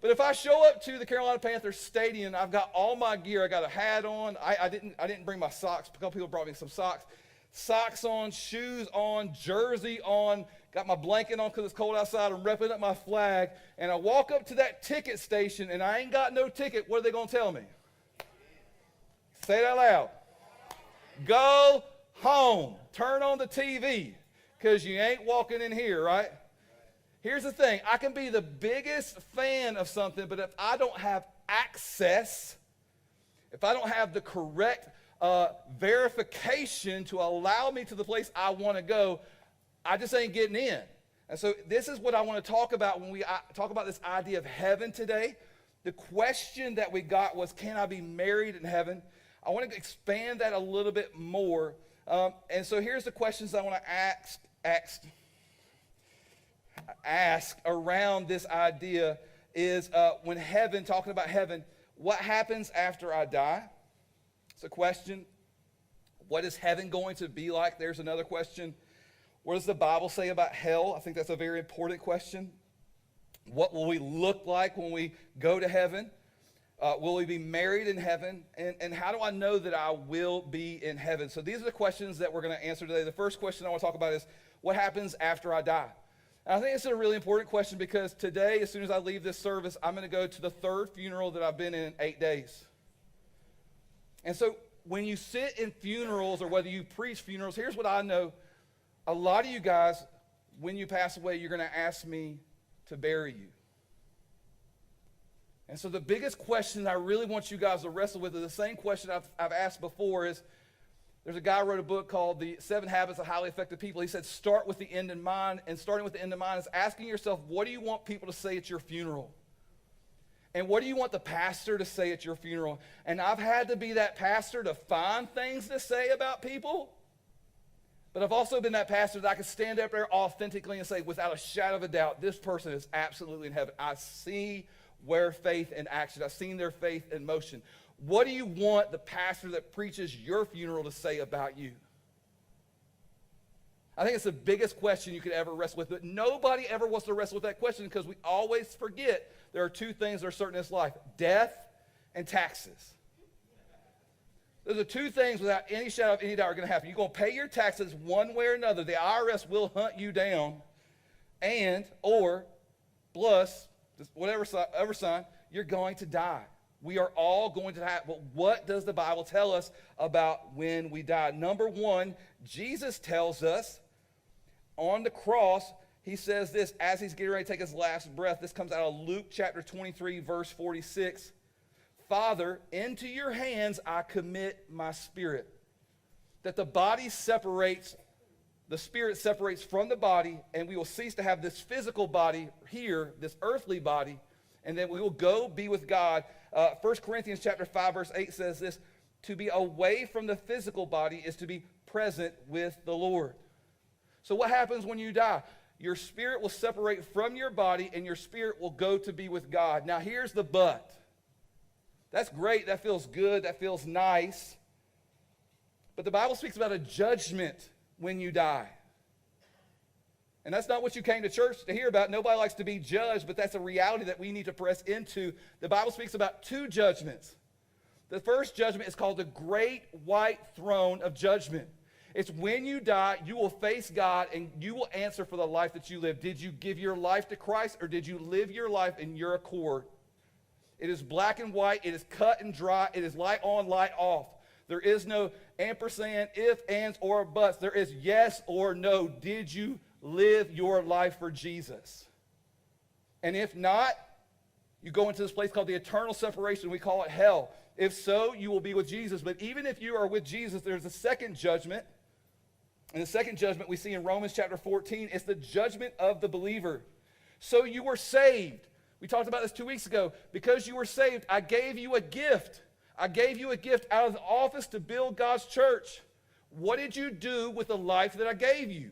But if I show up to the Carolina Panthers stadium, I've got all my gear. I got a hat on. I didn't bring my socks. A couple people brought me some socks. Socks on, shoes on, jersey on. Got my blanket on because it's cold outside. I'm repping up my flag. And I walk up to that ticket station, and I ain't got no ticket. What are they going to tell me? Say it out loud. Go home. Turn on the TV because you ain't walking in here, right? Here's the thing. I can be the biggest fan of something, but if I don't have access, if I don't have the correct verification to allow me to the place I want to go, I just ain't getting in. And so this is what I want to talk about when we talk about this idea of heaven today. The question that we got was, can I be married in heaven? I want to expand that a little bit more. And so here's the questions I want to ask around this idea is when heaven, talking about heaven, what happens after I die? It's a question. What is heaven going to be like? There's another question. What does the Bible say about hell? I think that's a very important question. What will we look like when we go to heaven? Will we be married in heaven? And how do I know that I will be in heaven? So these are the questions that we're going to answer today. The first question I want to talk about is, what happens after I die? And I think it's a really important question because today, as soon as I leave this service, I'm going to go to the third funeral that I've been in 8 days. And so when you sit in funerals or whether you preach funerals, here's what I know. A lot of you guys, when you pass away, you're going to ask me to bury you. And so the biggest question I really want you guys to wrestle with is the same question I've asked before is, there's a guy who wrote a book called The 7 Habits of Highly Effective People. He said, start with the end in mind. And starting with the end in mind is asking yourself, what do you want people to say at your funeral? And what do you want the pastor to say at your funeral? And I've had to be that pastor to find things to say about people. But I've also been that pastor that I can stand up there authentically and say, without a shadow of a doubt, this person is absolutely in heaven. I see their faith in action. I've seen their faith in motion. What do you want the pastor that preaches your funeral to say about you? I think it's the biggest question you could ever wrestle with, but nobody ever wants to wrestle with that question because we always forget there are 2 things that are certain in this life, death and taxes. Those are 2 things without any shadow of any doubt are going to happen. You're going to pay your taxes one way or another. The IRS will hunt you down, and or plus, whatever sign, you're going to die. We are all going to die. But what does the Bible tell us about when we die? Number 1, Jesus tells us on the cross, he says this as he's getting ready to take his last breath. This comes out of Luke chapter 23, verse 46. Father, into your hands I commit my spirit. That the body separates, the spirit separates from the body, and we will cease to have this physical body here, this earthly body, and then we will go be with God. 1 Corinthians chapter 5, verse 8 says this, to be away from the physical body is to be present with the Lord. So what happens when you die? Your spirit will separate from your body, and your spirit will go to be with God. Now here's the but. That's great. That feels good. That feels nice. But the Bible speaks about a judgment when you die. And that's not what you came to church to hear about. Nobody likes to be judged, but that's a reality that we need to press into. The Bible speaks about 2 judgments. The first judgment is called the Great White Throne of Judgment. It's when you die, you will face God and you will answer for the life that you live. Did you give your life to Christ, or did you live your life in your accord? It is black and white. It is cut and dry. It is light on, light off. There is no ampersand, if, ands, or buts. There is yes or no. Did you live your life for Jesus? And if not, you go into this place called the eternal separation. We call it hell. If so, you will be with Jesus. But even if you are with Jesus, there's a second judgment. And the second judgment we see in Romans chapter 14 is the judgment of the believer. So you were saved. We talked about this 2 weeks ago. Because you were saved, I gave you a gift. I gave you a gift out of the office to build God's church. What did you do with the life that I gave you?